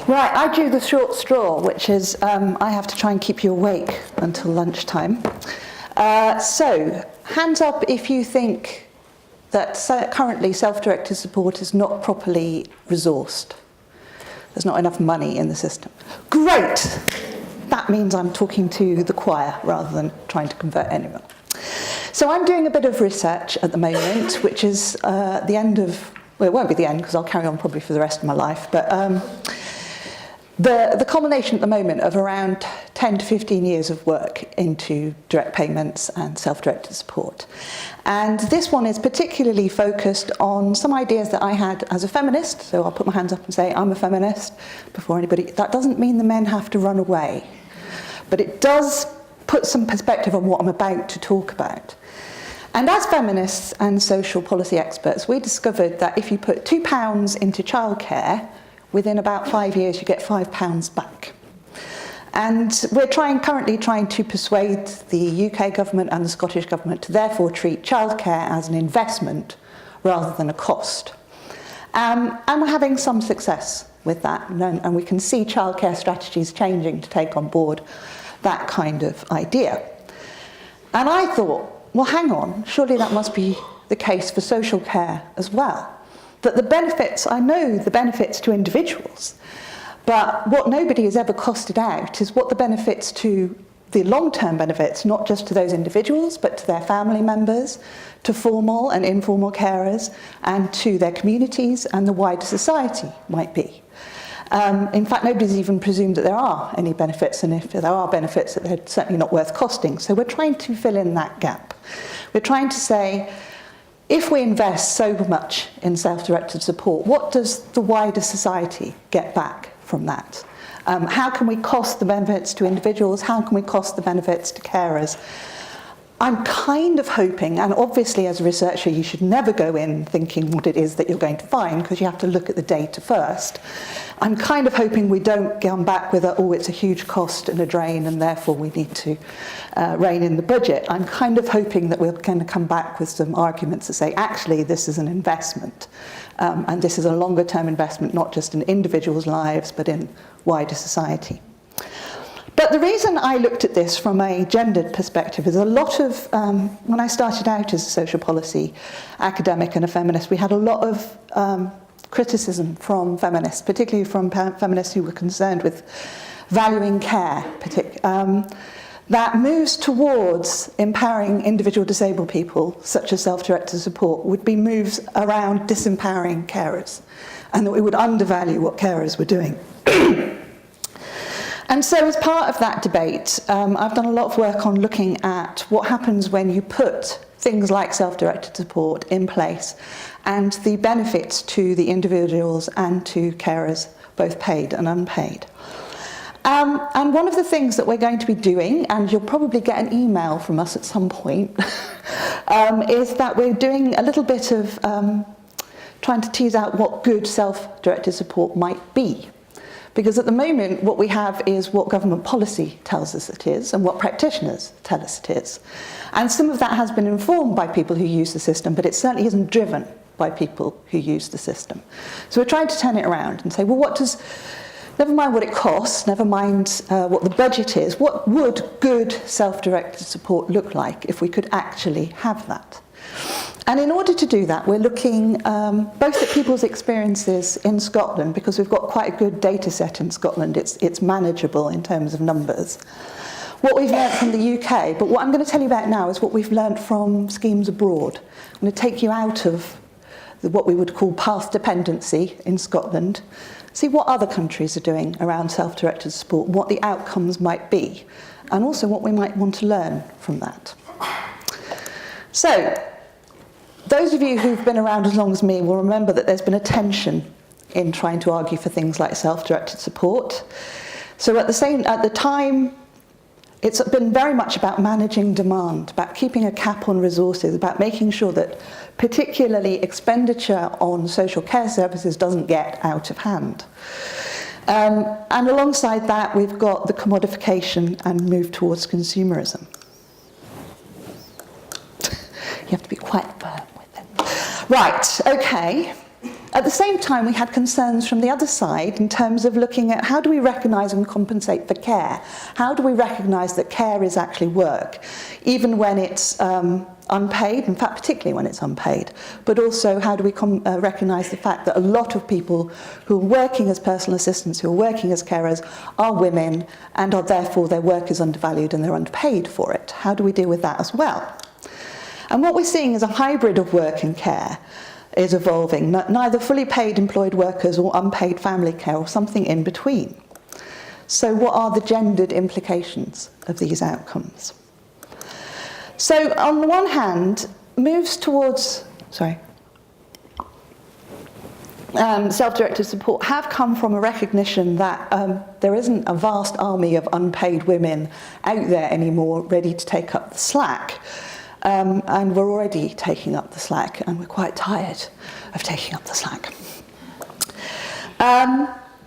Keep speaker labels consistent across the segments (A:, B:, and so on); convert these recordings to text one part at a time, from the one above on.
A: Right, I drew the short straw, which is I have to try and keep you awake until lunchtime. So, hands up if you think that currently self-directed support is not properly resourced. There's not enough money in the system. Great! That means I'm talking to the choir rather than trying to convert anyone. So I'm doing a bit of research at the moment, which is the end of, well, it won't be the end because I'll carry on probably for the rest of my life, but the culmination at the moment of around 10 to 15 years of work into direct payments and self-directed support. And this one is particularly focused on some ideas that I had as a feminist, so I'll put my hands up and say I'm a feminist before anybody. That doesn't mean the men have to run away, but it does put some perspective on what I'm about to talk about. And as feminists and social policy experts, we discovered that if you put £2 into childcare, within about 5 years you get £5 back. And we're currently trying to persuade the UK government and the Scottish government to therefore treat childcare as an investment rather than a cost. And we're having some success with that, and we can see childcare strategies changing to take on board that kind of idea. And I thought, well, hang on, surely that must be the case for social care as well. That the benefits, I know the benefits to individuals, but what nobody has ever costed out is what the benefits to the long-term benefits, not just to those individuals, but to their family members, to formal and informal carers, and to their communities and the wider society might be. In fact, nobody's even presumed that there are any benefits, and if there are benefits, that they're certainly not worth costing. So we're trying to fill in that gap. We're trying to say, if we invest so much in self-directed support, what does the wider society get back from that? How can we cost the benefits to individuals? How can we cost the benefits to carers? I'm kind of hoping, and obviously as a researcher you should never go in thinking what it is that you're going to find, because you have to look at the data first. I'm kind of hoping we don't come back with it's a huge cost and a drain and therefore we need to rein in the budget. I'm kind of hoping that we're going to come back with some arguments that say actually this is an investment, and this is a longer term investment, not just in individuals' lives but in wider society. But the reason I looked at this from a gendered perspective is a lot of, when I started out as a social policy academic and a feminist, we had a lot of criticism from feminists, particularly from feminists who were concerned with valuing care, that moves towards empowering individual disabled people, such as self-directed support, would be moves around disempowering carers, and that we would undervalue what carers were doing. And so as part of that debate, I've done a lot of work on looking at what happens when you put things like self-directed support in place and the benefits to the individuals and to carers, both paid and unpaid. And one of the things that we're going to be doing, and you'll probably get an email from us at some point, is that we're doing a little bit of trying to tease out what good self-directed support might be. Because at the moment, what we have is what government policy tells us it is and what practitioners tell us it is. And some of that has been informed by people who use the system, but it certainly isn't driven by people who use the system. So we're trying to turn it around and say, well, never mind what it costs, never mind what the budget is, what would good self-directed support look like if we could actually have that? And in order to do that, we're looking both at people's experiences in Scotland, because we've got quite a good data set in Scotland. It's manageable in terms of numbers. What we've learnt from the UK, but what I'm going to tell you about now is what we've learnt from schemes abroad. I'm going to take you out of what we would call path dependency in Scotland, see what other countries are doing around self-directed support, what the outcomes might be, and also what we might want to learn from that. So, those of you who've been around as long as me will remember that there's been a tension in trying to argue for things like self-directed support. So at the time, it's been very much about managing demand, about keeping a cap on resources, about making sure that particularly expenditure on social care services doesn't get out of hand. And alongside that, we've got the commodification and move towards consumerism. You have to be quite firm with it. Right, okay. At the same time, we had concerns from the other side in terms of looking at how do we recognise and compensate for care? How do we recognise that care is actually work, even when it's unpaid, in fact, particularly when it's unpaid, but also how do we recognise the fact that a lot of people who are working as personal assistants, who are working as carers, are women and are therefore their work is undervalued and they're underpaid for it? How do we deal with that as well? And what we're seeing is a hybrid of work and care is evolving, neither fully paid employed workers or unpaid family care or something in between. So what are the gendered implications of these outcomes? So on the one hand, moves towards, self-directed support have come from a recognition that there isn't a vast army of unpaid women out there anymore ready to take up the slack. And we're already taking up the slack, and we're quite tired of taking up the slack.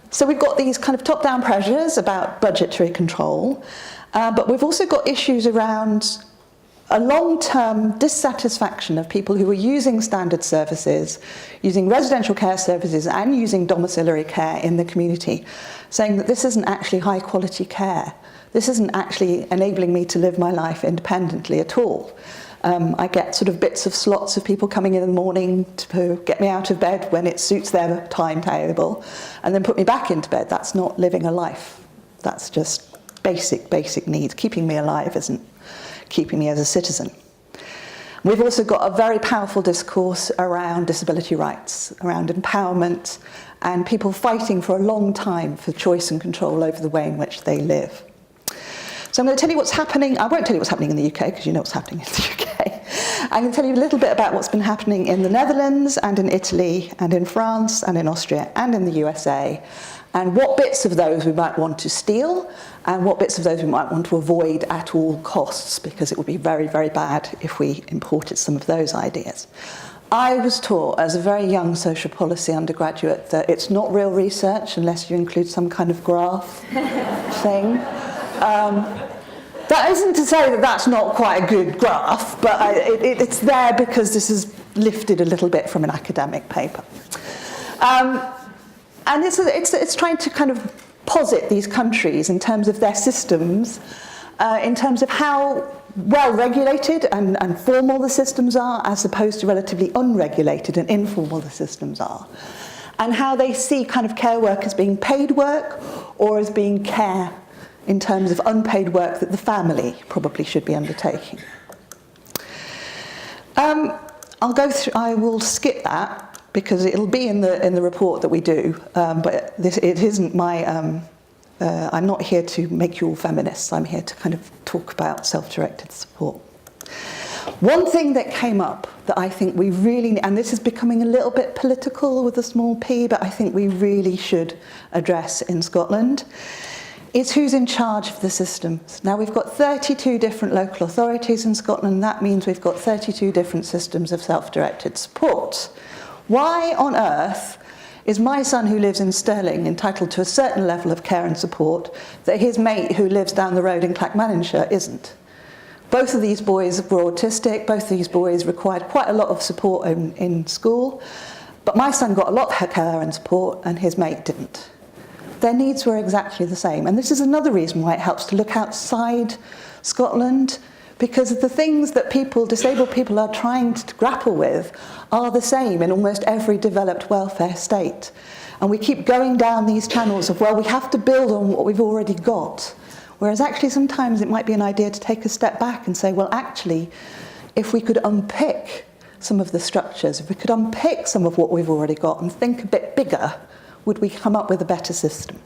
A: So we've got these kind of top-down pressures about budgetary control, but we've also got issues around a long-term dissatisfaction of people who are using standard services, using residential care services and using domiciliary care in the community, saying that this isn't actually high-quality care. This isn't actually enabling me to live my life independently at all. I get sort of bits of slots of people coming in the morning to get me out of bed when it suits their timetable and then put me back into bed. That's not living a life. That's just basic needs. Keeping me alive isn't keeping me as a citizen. We've also got a very powerful discourse around disability rights, around empowerment, and people fighting for a long time for choice and control over the way in which they live. So I'm going to tell you what's happening. I won't tell you what's happening in the UK, because you know what's happening in the UK. I'm going to tell you a little bit about what's been happening in the Netherlands and in Italy and in France and in Austria and in the USA, and what bits of those we might want to steal and what bits of those we might want to avoid at all costs, because it would be very, very bad if we imported some of those ideas. I was taught as a very young social policy undergraduate that it's not real research unless you include some kind of graph thing. That isn't to say that that's not quite a good graph, but it's there because this is lifted a little bit from an academic paper. And it's trying to kind of posit these countries in terms of their systems, in terms of how well regulated and formal the systems are, as opposed to relatively unregulated and informal the systems are, and how they see kind of care work as being paid work or as being care in terms of unpaid work that the family probably should be undertaking. I will skip that because it'll be in the report that we do, but it isn't my, I'm not here to make you all feminists, I'm here to kind of talk about self-directed support. One thing that came up that I think we really, and this is becoming a little bit political with a small p, but I think we really should address in Scotland, is who's in charge of the systems. Now we've got 32 different local authorities in Scotland. That means we've got 32 different systems of self-directed support. Why on earth is my son who lives in Stirling entitled to a certain level of care and support that his mate who lives down the road in Clackmannanshire isn't? Both of these boys were autistic, both of these boys required quite a lot of support in school, but my son got a lot of care and support and his mate didn't. Their needs were exactly the same. And this is another reason why it helps to look outside Scotland, because the things that disabled people are trying to grapple with are the same in almost every developed welfare state. And we keep going down these channels of, well, we have to build on what we've already got. Whereas actually sometimes it might be an idea to take a step back and say, well, actually, if we could unpick some of the structures, if we could unpick some of what we've already got and think a bit bigger, would we come up with a better system?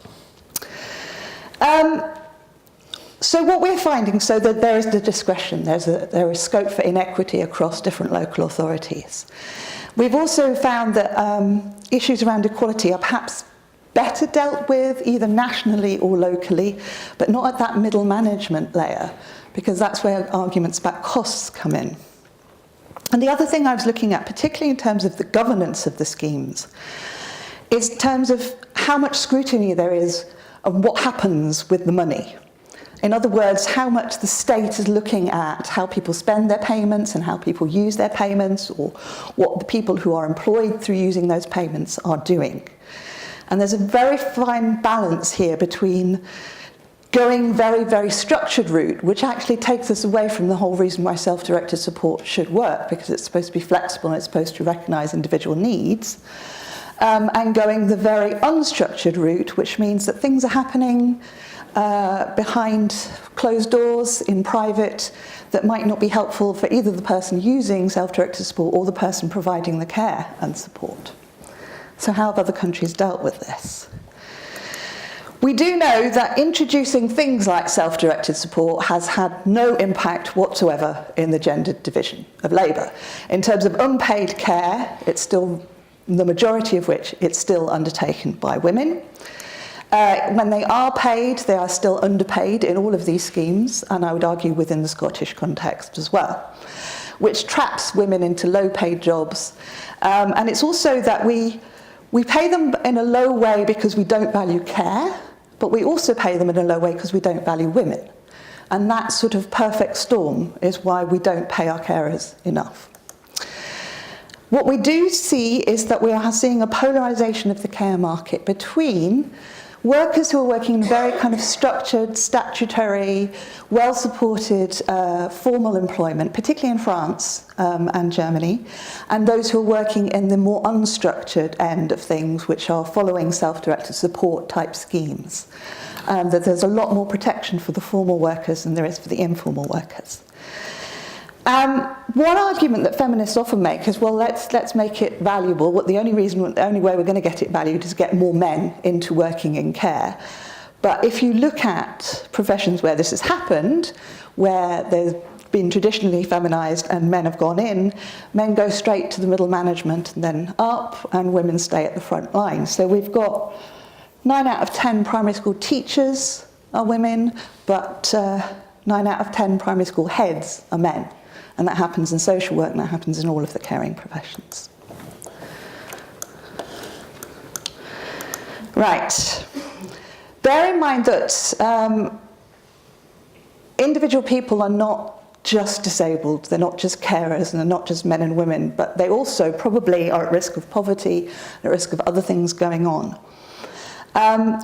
A: So what we're finding, so that there is the discretion, there is scope for inequity across different local authorities. We've also found that issues around equality are perhaps better dealt with either nationally or locally, but not at that middle management layer, because that's where arguments about costs come in. And the other thing I was looking at, particularly in terms of the governance of the schemes, is in terms of how much scrutiny there is of what happens with the money. In other words, how much the state is looking at how people spend their payments and how people use their payments, or what the people who are employed through using those payments are doing. And there's a very fine balance here between going very, very structured route, which actually takes us away from the whole reason why self-directed support should work, because it's supposed to be flexible and it's supposed to recognise individual needs, and going the very unstructured route, which means that things are happening behind closed doors in private that might not be helpful for either the person using self-directed support or the person providing the care and support. So how have other countries dealt with this? We do know that introducing things like self-directed support has had no impact whatsoever in the gendered division of labour. In terms of unpaid care, it's still, the majority of which, it's still undertaken by women. When they are paid, they are still underpaid in all of these schemes, and I would argue within the Scottish context as well, which traps women into low-paid jobs. And it's also that we pay them in a low way because we don't value care, but we also pay them in a low way because we don't value women. And that sort of perfect storm is why we don't pay our carers enough. What we do see is that we are seeing a polarisation of the care market between workers who are working in very kind of structured, statutory, well-supported formal employment, particularly in France and Germany, and those who are working in the more unstructured end of things, which are following self-directed support type schemes. That there's a lot more protection for the formal workers than there is for the informal workers. One argument that feminists often make is, well, let's make it valuable. The only way we're going to get it valued is get more men into working in care. But if you look at professions where this has happened, where there's been traditionally feminised and men have gone in, men go straight to the middle management and then up, and women stay at the front line. So we've got 9 out of 10 primary school teachers are women, but 9 out of 10 primary school heads are men. And that happens in social work, and that happens in all of the caring professions. Right. Bear in mind that individual people are not just disabled, they're not just carers, and they're not just men and women, but they also probably are at risk of poverty, at risk of other things going on.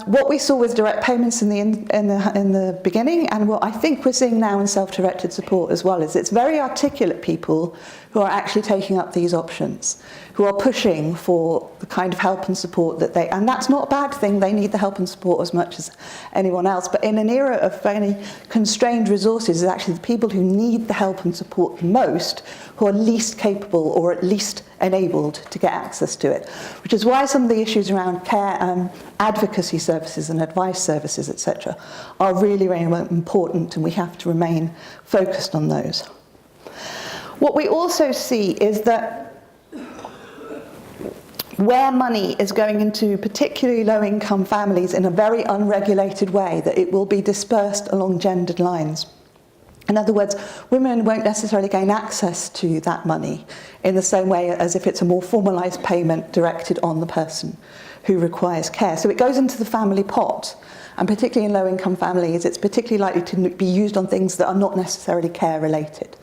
A: What we saw with direct payments in the beginning, and what I think we're seeing now in self-directed support as well, is it's very articulate people who are actually taking up these options, who are pushing for the kind of help and support that they, and that's not a bad thing, they need the help and support as much as anyone else, but in an era of very constrained resources, it's actually the people who need the help and support the most who are least capable or at least enabled to get access to it, which is why some of the issues around care, advocacy services and advice services, etc., are really, really important, and we have to remain focused on those. What we also see is that where money is going into particularly low-income families in a very unregulated way, that it will be dispersed along gendered lines. In other words, women won't necessarily gain access to that money in the same way as if it's a more formalised payment directed on the person who requires care. So it goes into the family pot, and particularly in low-income families, it's particularly likely to be used on things that are not necessarily care-related.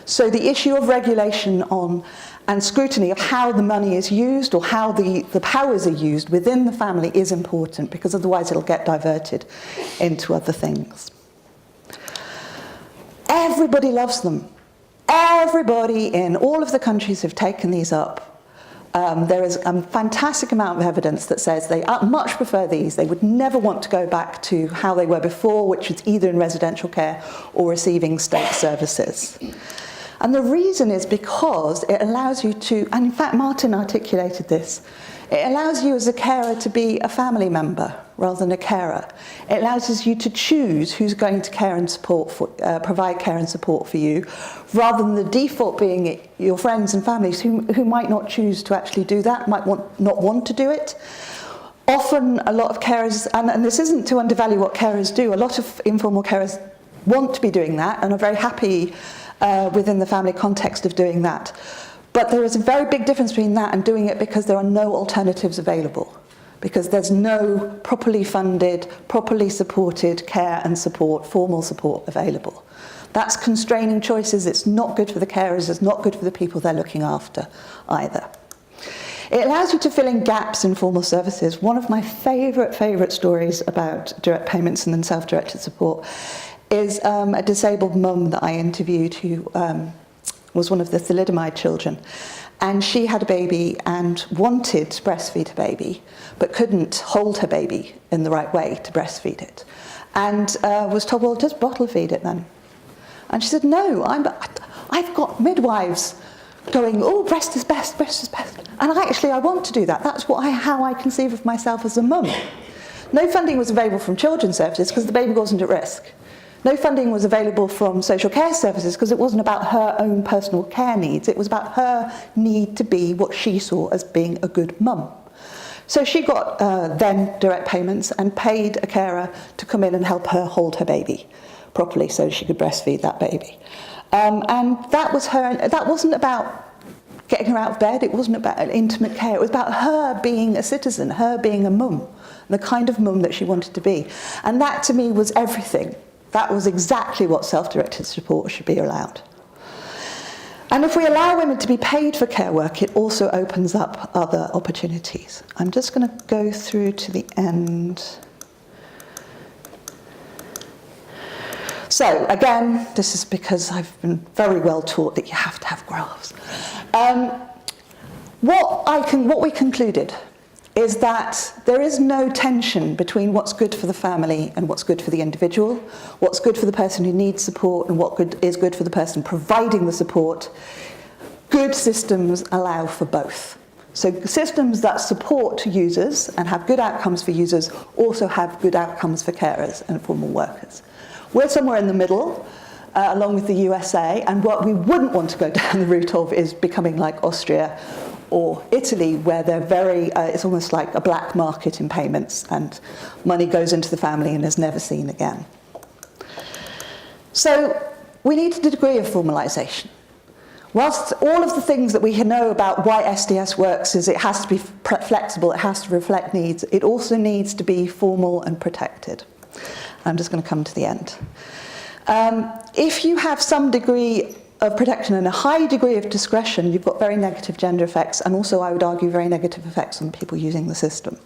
A: So the issue of regulation on and scrutiny of how the money is used or how the powers are used within the family is important, because otherwise it'll get diverted into other things. Everybody loves them. Everybody in all of the countries who've taken these up. There is a fantastic amount of evidence that says they much prefer these. They would never want to go back to how they were before, which was either in residential care or receiving state services. And the reason is because it allows you to, and in fact Martin articulated this, it allows you as a carer to be a family member rather than a carer. It allows you to choose who's going to care and support for, provide care and support for you, rather than the default being your friends and families who might not choose to actually do that, might not want to do it. Often a lot of carers, and this isn't to undervalue what carers do, a lot of informal carers want to be doing that and are very happy within the family context of doing that. But there is a very big difference between that and doing it because there are no alternatives available. because there's no properly funded, properly supported care and support, formal support available. That's constraining choices. It's not good for the carers. It's not good for the people they're looking after either. It allows you to fill in gaps in formal services. One of my favourite stories about direct payments and then self-directed support is a disabled mum that I interviewed who was one of the thalidomide children. And she had a baby and wanted to breastfeed her baby, but couldn't hold her baby in the right way to breastfeed it. And was told, well, just bottle feed it then. And she said, no, I've got midwives going, oh, breast is best, breast is best. And I want to do that. That's how I conceive of myself as a mum. No funding was available from children's services because the baby wasn't at risk. No funding was available from social care services because it wasn't about her own personal care needs. It was about her need to be what she saw as being a good mum. So she got then direct payments and paid a carer to come in and help her hold her baby properly so she could breastfeed that baby. And that was her. That wasn't about getting her out of bed. It wasn't about intimate care. It was about her being a citizen, her being a mum, the kind of mum that she wanted to be. And that to me was everything. That was exactly what self-directed support should be allowed. And if we allow women to be paid for care work, it also opens up other opportunities. I'm just going to go through to the end. So again, this is because I've been very well taught that you have to have graphs. What we concluded is that there is no tension between what's good for the family and what's good for the individual, what's good for the person who needs support and what is good for the person providing the support. Good systems allow for both. So systems that support users and have good outcomes for users also have good outcomes for carers and formal workers. We're somewhere in the middle, along with the USA, and what we wouldn't want to go down the route of is becoming like Austria or Italy, where they're it's almost like a black market in payments and money goes into the family and is never seen again. So we need a degree of formalisation. Whilst all of the things that we know about why SDS works is it has to be flexible, it has to reflect needs, it also needs to be formal and protected. I'm just going to come to the end. If you have some degree of protection and a high degree of discretion, you've got very negative gender effects and also, I would argue, very negative effects on people using the system.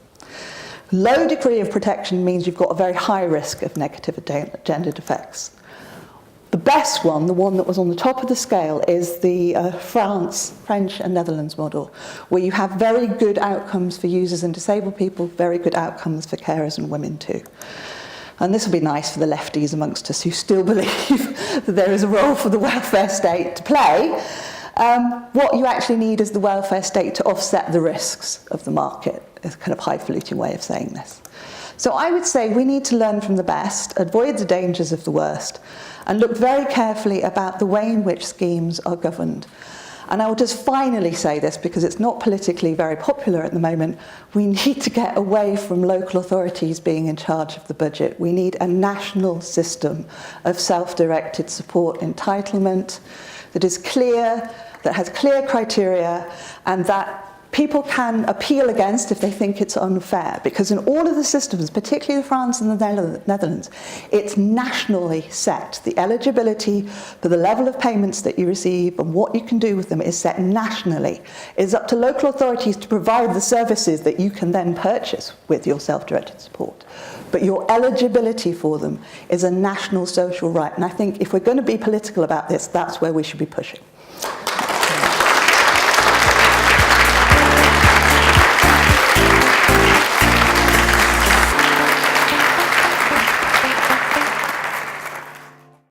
A: Low degree of protection means you've got a very high risk of negative gendered effects. The best one, the one that was on the top of the scale, is the French and Netherlands model, where you have very good outcomes for users and disabled people, very good outcomes for carers and women too. And this will be nice for the lefties amongst us who still believe that there is a role for the welfare state to play. What you actually need is the welfare state to offset the risks of the market. It's a kind of highfalutin way of saying this. So I would say we need to learn from the best, avoid the dangers of the worst, and look very carefully about the way in which schemes are governed. And I will just finally say this, because it's not politically very popular at the moment, we need to get away from local authorities being in charge of the budget. We need a national system of self-directed support entitlement that is clear, that has clear criteria, and that people can appeal against if they think it's unfair. Because in all of the systems, particularly France and the Netherlands, it's nationally set. The eligibility for the level of payments that you receive and what you can do with them is set nationally. It's up to local authorities to provide the services that you can then purchase with your self-directed support. But your eligibility for them is a national social right. And I think if we're going to be political about this, that's where we should be pushing.